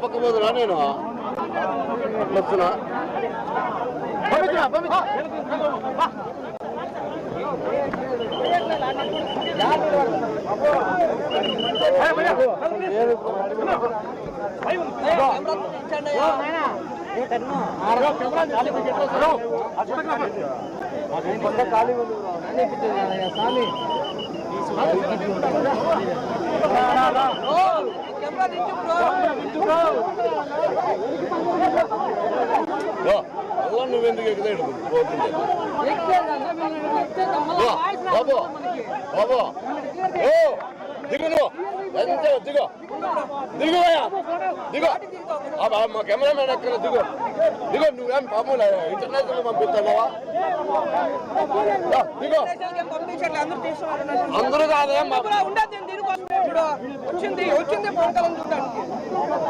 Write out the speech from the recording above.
పక్క పోతున్నా నేను వస్తున్నా నువ్వెందుకు ఎక్కలేడు బాబు బాబు ఓ దిగు నువ్వు దిగు దిగుయా దిగు మా కెమెరామెన్ ఎక్కడ దిగు దిగు నువ్వేం పాపం ఇంటర్నేషనల్ పంపిస్తున్నావా దిగు అందరూ కాదే వచ్చింది పవన్ కళ్యాణ్ చూడడానికి